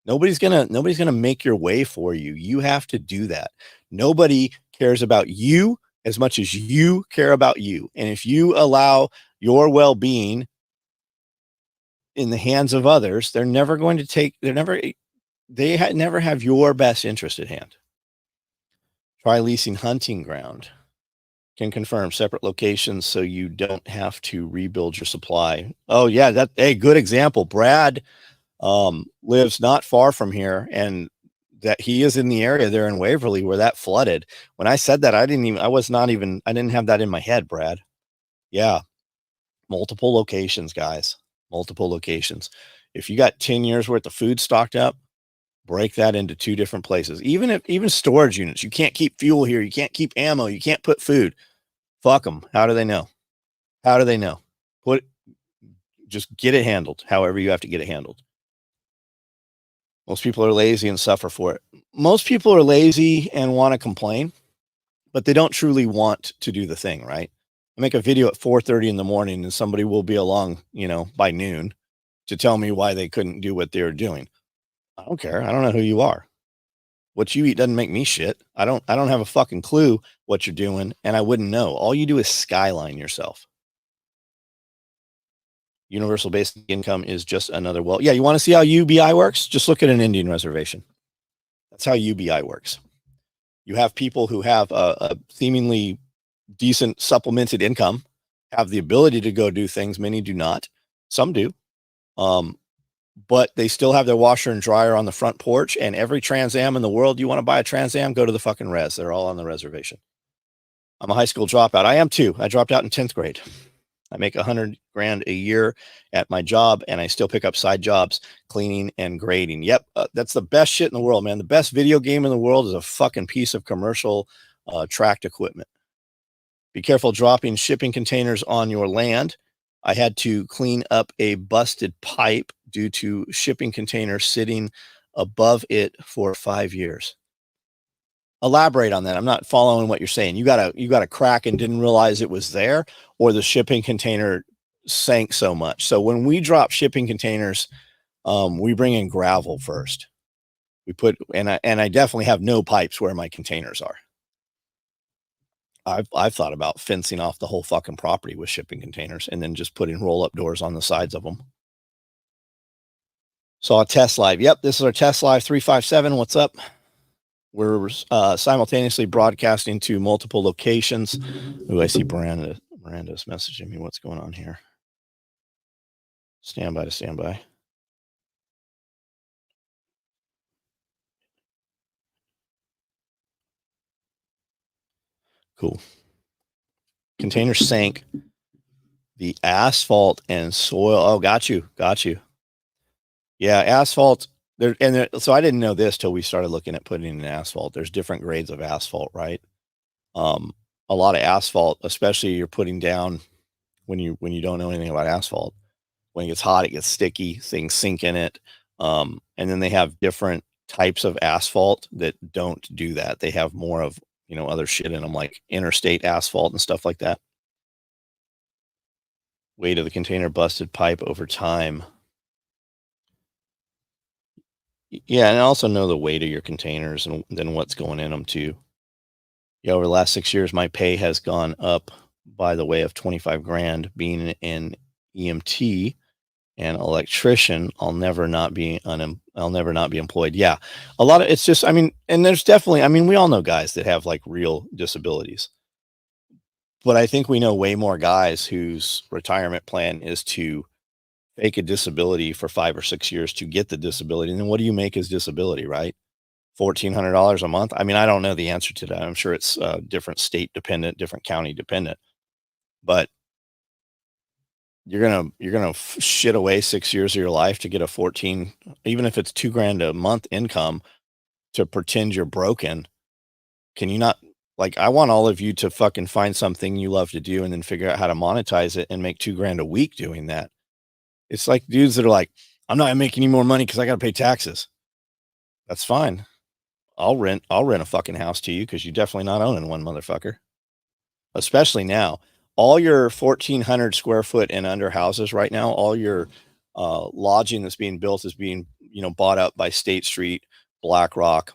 Nobody's gonna make your way for you. You have to do that. Nobody cares about you as much as you care about you. And if you allow your well-being in the hands of others, they're never going to take. Never have your best interest at hand. Try leasing hunting ground. Can confirm separate locations so you don't have to rebuild your supply. Oh yeah, good example. Brad lives not far from here, and that he is in the area there in Waverly where that flooded. When I said that, I didn't have that in my head, Brad. Yeah. multiple locations, guys, multiple locations. If you got 10 years worth of food stocked up, break that into 2 different places. Even storage units, you can't keep fuel here. You can't keep ammo. You can't put food. Fuck them. How do they know? How do they know? Just get it handled however you have to get it handled. Most people are lazy and suffer for it. Most people are lazy and want to complain, but they don't truly want to do the thing, right? I make a video at 4:30 in the morning and somebody will be along, by noon to tell me why they couldn't do what they were doing. I don't care. I don't know who you are. What you eat doesn't make me shit. I don't have a fucking clue what you're doing, and I wouldn't know. All you do is skyline yourself. Universal basic income is just another, well, yeah, you want to see how UBI works? Just look at an Indian reservation. That's how UBI works. You have people who have a seemingly decent supplemented income, have the ability to go do things. Many do not. Some do. But they still have their washer and dryer on the front porch, and every Trans Am in the world, you want to buy a Trans Am, go to the fucking res. They're all on the reservation. I'm a high school dropout. I am too. I dropped out in 10th grade. I make $100,000 a year at my job, and I still pick up side jobs, cleaning and grading. Yep. That's the best shit in the world, man. The best video game in the world is a fucking piece of commercial tracked equipment. Be careful dropping shipping containers on your land. I had to clean up a busted pipe due to shipping containers sitting above it for 5 years. Elaborate on that. I'm not following what you're saying. You got a crack and didn't realize it was there, or the shipping container sank so much. So when we drop shipping containers, we bring in gravel first. We put, and I definitely have no pipes where my containers are. I've thought about fencing off the whole fucking property with shipping containers and then just putting roll-up doors on the sides of them. Saw a test live. Yep, this is our test live 357. What's up? We're simultaneously broadcasting to multiple locations. Ooh, I see Miranda's messaging me. What's going on here? Stand by. Cool. Container sank. The asphalt and soil. Oh, got you. Yeah, asphalt. So I didn't know this till we started looking at putting in asphalt. There's different grades of asphalt, right? A lot of asphalt, especially you're putting down when you don't know anything about asphalt. When it gets hot, it gets sticky. Things sink in it. And then they have different types of asphalt that don't do that. They have more of other shit in them, like interstate asphalt and stuff like that. Weight of the container busted pipe over time. Yeah, and I also know the weight of your containers and then what's going in them too. Yeah, over the last 6 years, my pay has gone up by the way of 25 grand. Being an EMT and electrician, I'll never not be employed. Yeah, a lot of it's just, and there's definitely, we all know guys that have like real disabilities, but I think we know way more guys whose retirement plan is to fake a disability for 5 or 6 years to get the disability. And then what do you make as disability, right? $1,400 a month. I don't know the answer to that. I'm sure it's different state dependent, different county dependent, but you're gonna shit away 6 years of your life to get a 14, even if it's $2,000 a month income, to pretend you're broken. Can you not? Like, I want all of you to fucking find something you love to do and then figure out how to monetize it and make $2,000 a week doing that. It's like dudes that are like, I'm not making any more money because I got to pay taxes. That's fine. I'll rent a fucking house to you because you're definitely not owning one, motherfucker. Especially now, all your 1,400 square foot and under houses right now, all your lodging that's being built is being bought up by State Street, BlackRock,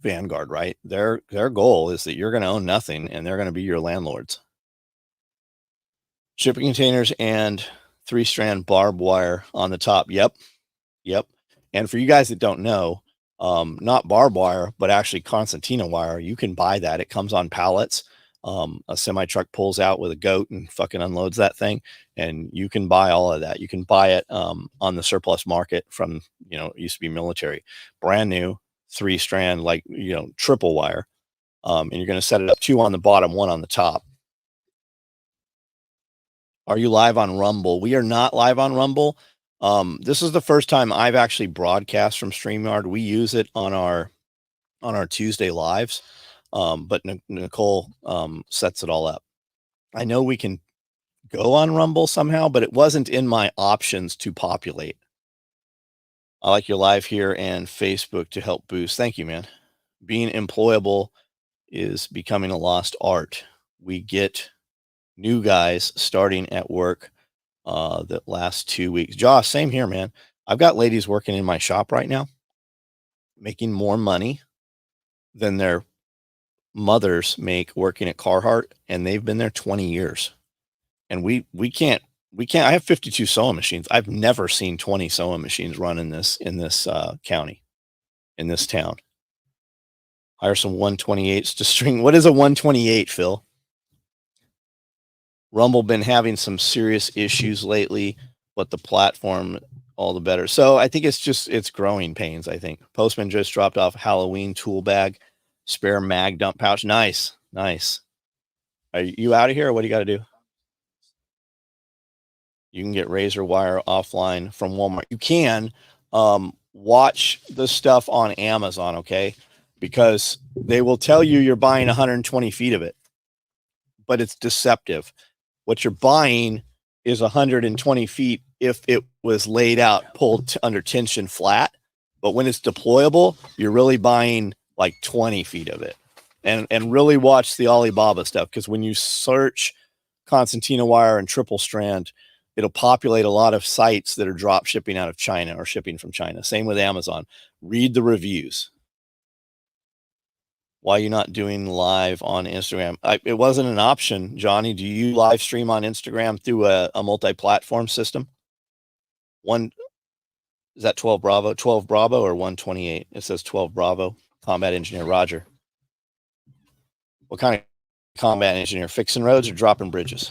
Vanguard. Right? Their goal is that you're going to own nothing and they're going to be your landlords. Shipping containers and 3-strand barbed wire on the top. Yep. And for you guys that don't know, not barbed wire, but actually concertina wire, you can buy that. It comes on pallets. A semi truck pulls out with a goat and fucking unloads that thing, and you can buy all of that. You can buy it on the surplus market from it used to be military, brand new 3-strand, like triple wire, and you're going to set it up 2 on the bottom, 1 on the top. Are you live on Rumble? We are not live on Rumble. This is the first time I've actually broadcast from StreamYard. We use it on our Tuesday lives, but Nicole sets it all up. I know we can go on Rumble somehow, but it wasn't in my options to populate. I like your live here and Facebook to help boost. Thank you, man. Being employable is becoming a lost art. We get new guys starting at work the last 2 weeks. Josh, same here, man. I've got ladies working in my shop right now, making more money than their mothers make working at Carhartt, and they've been there 20 years. And we can't. I have 52 sewing machines. I've never seen 20 sewing machines run in this county, in this town. Hire some 128s to string. What is a 128, Phil? Rumble been having some serious issues lately, but the platform, all the better. So I think it's growing pains, I think. Postman just dropped off Halloween tool bag, spare mag dump pouch. Nice. Are you out of here, or what do you got to do? You can get razor wire offline from Walmart. You can watch the stuff on Amazon, okay? Because they will tell you you're buying 120 feet of it, but it's deceptive. What you're buying is 120 feet if it was laid out, pulled under tension flat. But when it's deployable, you're really buying like 20 feet of it. And really watch the Alibaba stuff, because when you search concertina wire and triple strand, it'll populate a lot of sites that are drop shipping out of China or shipping from China. Same with Amazon. Read the reviews. Why are you not doing live on Instagram? It wasn't an option, Johnny. Do you live stream on Instagram through a multi-platform system? Is that 12 Bravo? 12 Bravo or 128? It says 12 Bravo. Combat engineer, Roger. What kind of combat engineer? Fixing roads or dropping bridges?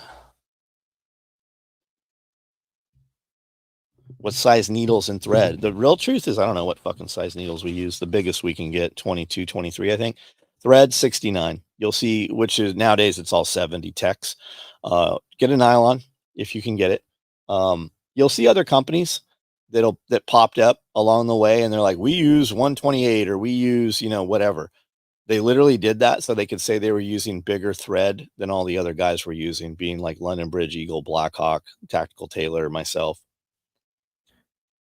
What size needles and thread? The real truth is I don't know what fucking size needles we use. The biggest we can get, 22, 23, I think. Thread, 69. You'll see, which is nowadays it's all 70 techs. Get a nylon if you can get it. You'll see other companies that popped up along the way, and they're like, we use 128 or we use, whatever. They literally did that so they could say they were using bigger thread than all the other guys were using, being like London Bridge, Eagle, Blackhawk, Tactical Tailor, myself.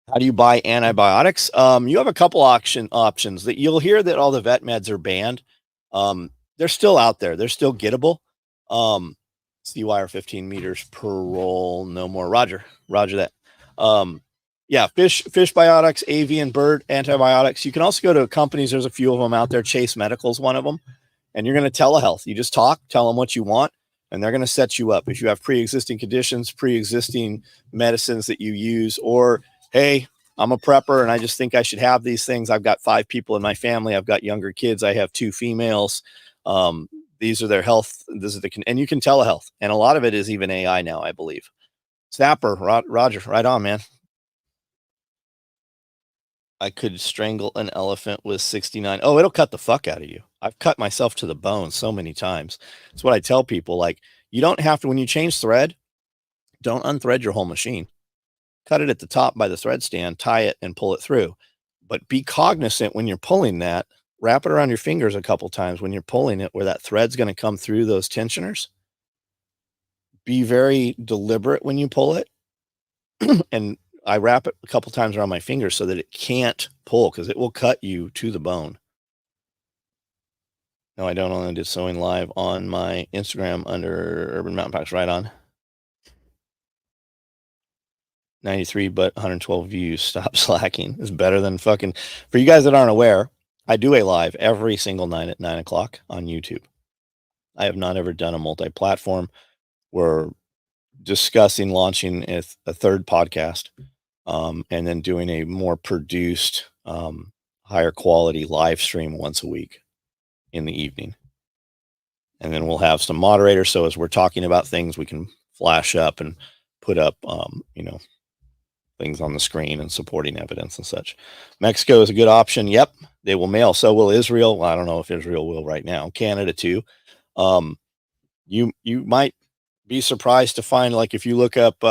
How do you buy antibiotics? You have a couple options that you'll hear that all the vet meds are banned. They're still out there. They're still gettable. Sea wire 15 meters per roll. No more. Roger that. Yeah, fish biotics, avian, bird antibiotics. You can also go to companies. There's a few of them out there. Chase Medical's one of them. And you're going to telehealth. You just tell them what you want, and they're going to set you up. If you have pre-existing conditions, pre-existing medicines that you use, or, hey, I'm a prepper and I just think I should have these things. I've got 5 people in my family. I've got younger kids. I have 2 females. These are their health. And you can telehealth. And a lot of it is even AI now, I believe. Snapper, Roger, right on, man. I could strangle an elephant with 69. Oh, it'll cut the fuck out of you. I've cut myself to the bone so many times. It's what I tell people. Like, you don't have to, when you change thread, don't unthread your whole machine. Cut it at the top by the thread stand, tie it, and pull it through. But be cognizant when you're pulling that. Wrap it around your fingers a couple times when you're pulling it, where that thread's going to come through those tensioners. Be very deliberate when you pull it. And I wrap it a couple times around my fingers so that it can't pull, because it will cut you to the bone. No, I don't only do sewing live on my Instagram under Urban Mountain Packs. Right on. 93, but 112 views. Stop slacking. It's better than fucking. For you guys that aren't aware, I do a live every single night at 9 o'clock on YouTube. I have not ever done a multi-platform. We're discussing launching a third podcast, and then doing a more produced, higher quality live stream once a week in the evening. And then we'll have some moderators. So as we're talking about things, we can flash up and put up, things on the screen and supporting evidence and such. Mexico is a good option. Yep. They will mail. So will Israel. Well, I don't know if Israel will right now. Canada too. You might be surprised to find, like, if you look up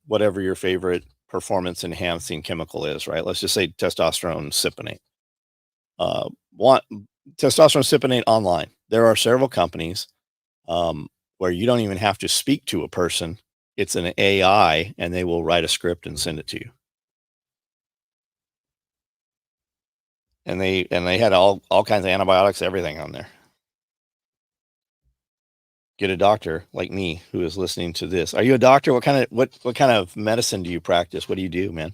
whatever your favorite performance enhancing chemical is, right? Let's just say testosterone cypionate. Want testosterone cypionate online. There are several companies where you don't even have to speak to a person. It's an AI, and they will write a script and send it to you. And they had all kinds of antibiotics, everything on there. Get a doctor like me who is listening to this. Are you a doctor? What kind of medicine do you practice? What do you do, man?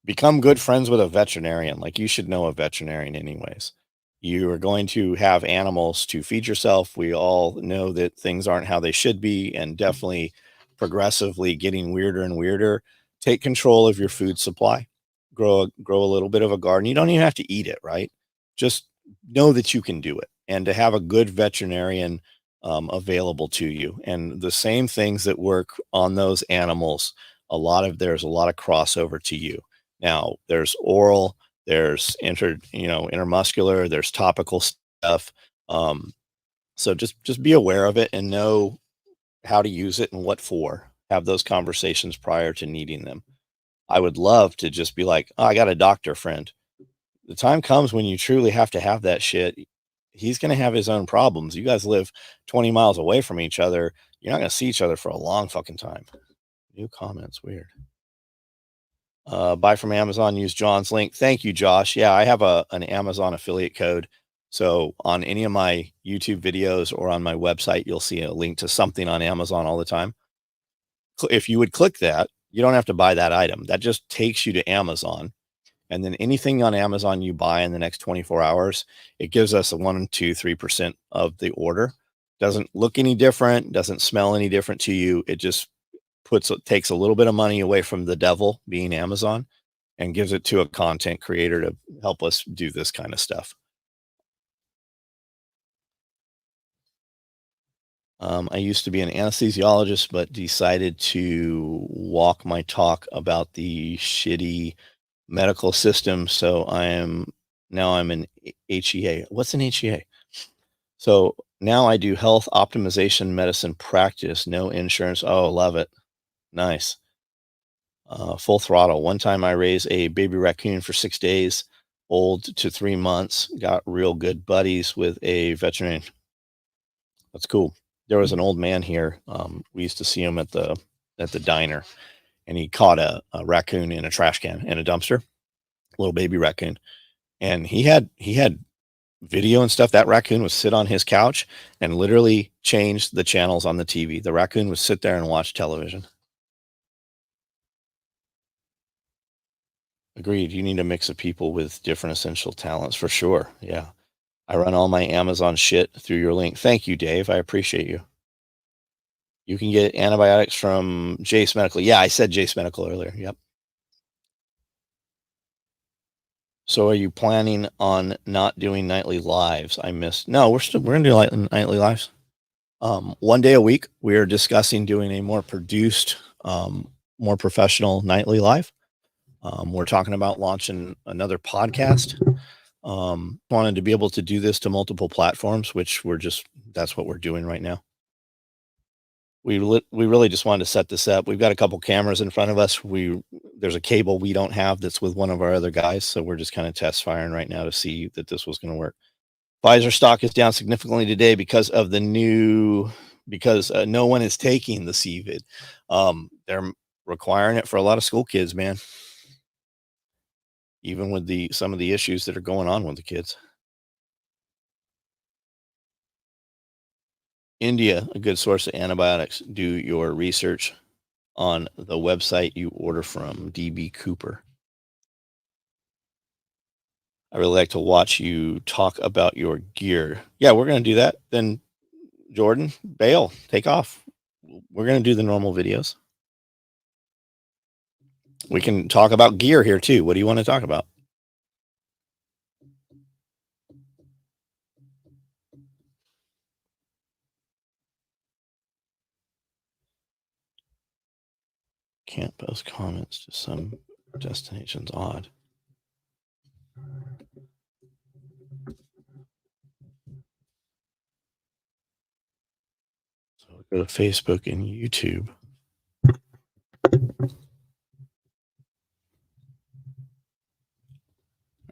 Become good friends with a veterinarian. Like, you should know a veterinarian anyways. You are going to have animals to feed yourself. We all know that things aren't how they should be, and definitely progressively getting weirder and weirder. Take control of your food supply. Grow a little bit of a garden. You don't even have to eat it, right? Just know that you can do it, and to have a good veterinarian available to you. And the same things that work on those animals, there's a lot of crossover to you. Now, there's oral, there's intermuscular, there's topical stuff. Um, so just be aware of it and know how to use it and what for. Have those conversations prior to needing them. I would love to just be like, oh, I got a doctor friend. The time comes when you truly have to have that shit. He's going to have his own problems. You guys live 20 miles away from each other. You're not going to see each other for a long fucking time. New comments, weird. Buy from Amazon, use John's link. Thank you, Josh. Yeah, I have an Amazon affiliate code. So on any of my YouTube videos or on my website, you'll see a link to something on Amazon all the time. If you would click that, you don't have to buy that item. That just takes you to Amazon. And then anything on Amazon you buy in the next 24 hours, it gives us a 1, 2, 3% of the order. Doesn't look any different, doesn't smell any different to you. It just takes a little bit of money away from the devil, being Amazon, and gives it to a content creator to help us do this kind of stuff. I used to be an anesthesiologist, but decided to walk my talk about the shitty medical system. So I'm an HEA. What's an HEA? So now I do health optimization medicine practice, no insurance. Oh, love it. Nice. Full throttle. One time I raised a baby raccoon for 6 days, old to 3 months, got real good buddies with a veterinarian. That's cool. There was an old man here. We used to see him at the diner, and he caught a raccoon in a trash can in a dumpster, little baby raccoon. And he had video and stuff. That raccoon would sit on his couch and literally change the channels on the TV. The raccoon would sit there and watch television. Agreed. You need a mix of people with different essential talents for sure. Yeah. I run all my Amazon shit through your link. Thank you, Dave. I appreciate you. You can get antibiotics from Jace Medical. Yeah, I said Jace Medical earlier. Yep. So are you planning on not doing nightly lives? I missed. No, we're gonna do nightly lives. One day a week. We are discussing doing a more produced, more professional nightly live. We're talking about launching another podcast. Wanted to be able to do this to multiple platforms, which that's what we're doing right now. We really just wanted to set this up. We've got a couple cameras in front of us. There's a cable we don't have that's with one of our other guys, so we're just kind of test firing right now to see that this was going to work. Pfizer stock is down significantly today because no one is taking the CVID. They're requiring it for a lot of school kids, man. Even with some of the issues that are going on with the kids. India, a good source of antibiotics. Do your research on the website you order from, DB Cooper. I really like to watch you talk about your gear. Yeah, we're going to do that. Then Jordan, bail, take off. We're going to do the normal videos. We can talk about gear here too. What do you want to talk about? Can't post comments to some destinations. Odd. Go to Facebook and YouTube.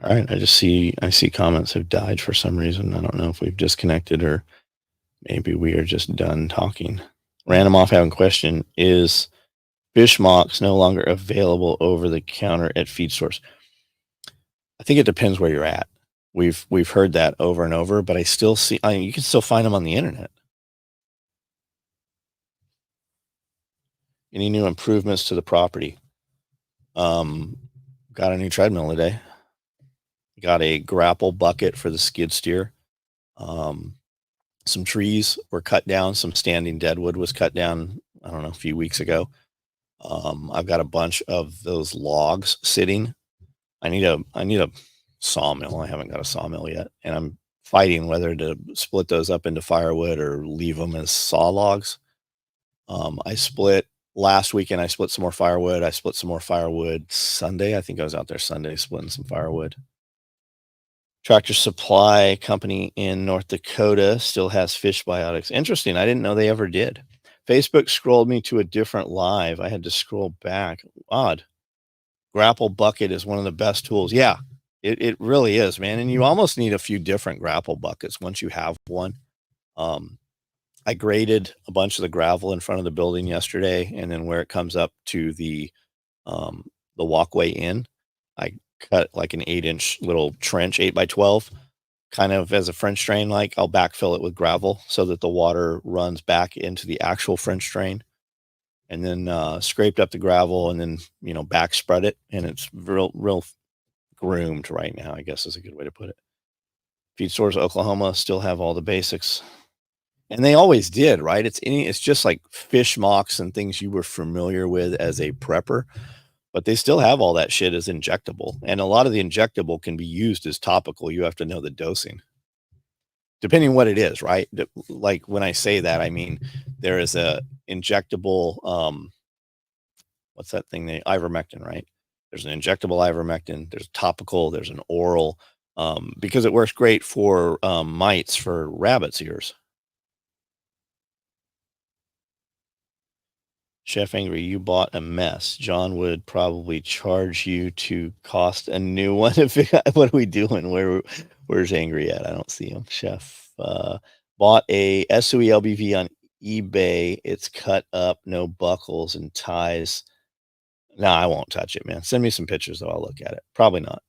All right, I see comments have died for some reason. I don't know if we've disconnected or maybe we are just done talking. Random off having question, is fish mocks no longer available over the counter at feed stores? I think it depends where you're at. We've heard that over and over, but I still see you can still find them on the internet. Any new improvements to the property? Got a new treadmill today. Got a grapple bucket for the skid steer. Some trees were cut down. Some standing deadwood was cut down, I don't know, a few weeks ago. I've got a bunch of those logs sitting. I need a sawmill. I haven't got a sawmill yet, and I'm fighting whether to split those up into firewood or leave them as saw logs. I split last weekend. I split some more firewood. I split some more firewood Sunday. I think I was out there Sunday splitting some firewood. Tractor Supply Company in North Dakota still has fish biotics. Interesting. I didn't know they ever did. Facebook scrolled me to a different live. I had to scroll back. Odd. Grapple bucket is one of the best tools. Yeah, it really is, man. And you almost need a few different grapple buckets once you have one. I graded a bunch of the gravel in front of the building yesterday, and then where it comes up to the walkway in, I cut like an 8-inch little trench, 8x12, kind of as a French drain. Like I'll backfill it with gravel so that the water runs back into the actual French drain, and then scraped up the gravel and then back spread it, and it's real groomed right now, I guess is a good way to put it. Feed stores Oklahoma still have all the basics, and they always did, right? It's just like fish mocks and things you were familiar with as a prepper, but they still have all that shit as injectable, and a lot of the injectable can be used as topical. You have to know the dosing depending what it is, right? Like when I say that, I mean there is a injectable what's that thing, the ivermectin, right? There's an injectable ivermectin, there's topical, there's an oral, because it works great for mites for rabbits' ears. Chef Angry, you bought a mess. John would probably charge you to cost a new one. What are we doing? Where's Angry at? I don't see him. Chef bought a SOE LBV on eBay. It's cut up, no buckles and ties. No, I won't touch it, man. Send me some pictures though. I'll look at it. Probably not.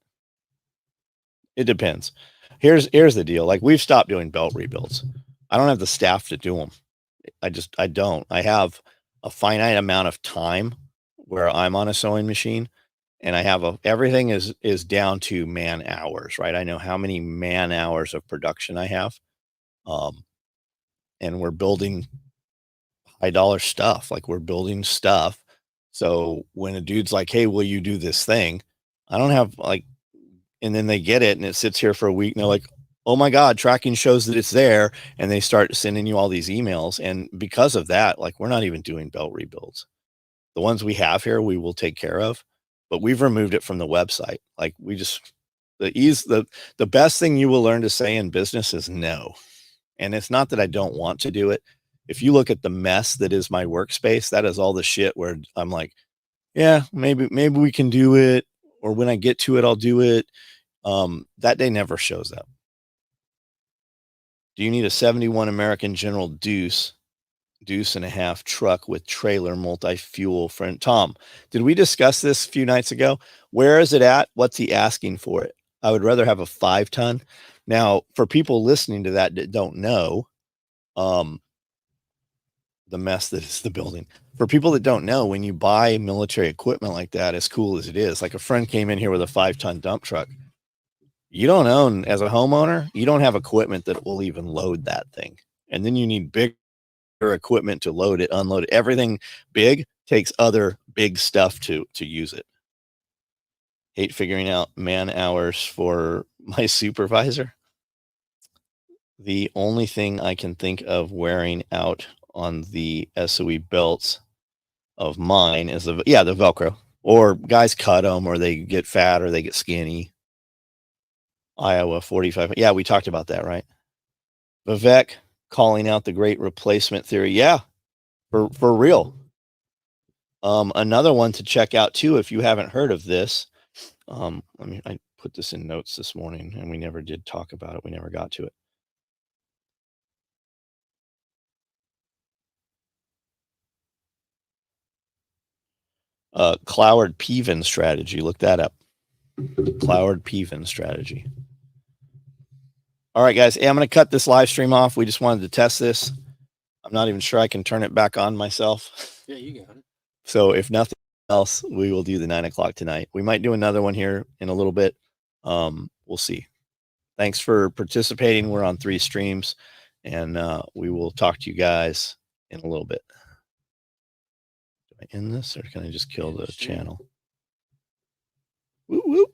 It depends. Here's the deal. Like we've stopped doing belt rebuilds. I don't have the staff to do them. I don't. I have a finite amount of time where I'm on a sewing machine, and I have everything is down to man hours, right? I know how many man hours of production I have. And we're building high dollar stuff. Like we're building stuff. So when a dude's like, "Hey, will you do this thing?" I don't have and then they get it and it sits here for a week and they're like, "Oh my God, tracking shows that it's there." And they start sending you all these emails. And because of that, like we're not even doing belt rebuilds. The ones we have here, we will take care of, but we've removed it from the website. Like the best thing you will learn to say in business is no. And it's not that I don't want to do it. If you look at the mess that is my workspace, that is all the shit where I'm like, yeah, maybe we can do it. Or when I get to it, I'll do it. That day never shows up. Do you need a 71 American General Deuce and a half truck with trailer multi-fuel? Friend Tom, did we discuss this a few nights ago? Where is it at? What's he asking for it? I would rather have a 5-ton. Now, for people listening to that don't know, the mess that is the building. For people that don't know, when you buy military equipment like that, as cool as it is, like a friend came in here with a 5-ton dump truck. You don't own, as a homeowner, you don't have equipment that will even load that thing. And then you need bigger equipment to load it, unload it. Everything big takes other big stuff to use it. Hate figuring out man hours for my supervisor. The only thing I can think of wearing out on the SOE belts of mine is the Velcro, or guys cut them, or they get fat, or they get skinny. Iowa 45. Yeah, we talked about that, right? Vivek calling out the great replacement theory. Yeah, For real. Another one to check out too, if you haven't heard of this. I put this in notes this morning and we never did talk about it. We never got to it. Cloward Peven strategy. Look that up. Cloward Peven strategy. All right, guys. Hey, I'm going to cut this live stream off. We just wanted to test this. I'm not even sure I can turn it back on myself. Yeah, you got it. So if nothing else, we will do the 9 o'clock tonight. We might do another one here in a little bit. We'll see. Thanks for participating. We're on 3 streams, and we will talk to you guys in a little bit. Do I end this, or can I just kill the channel? Woo woo.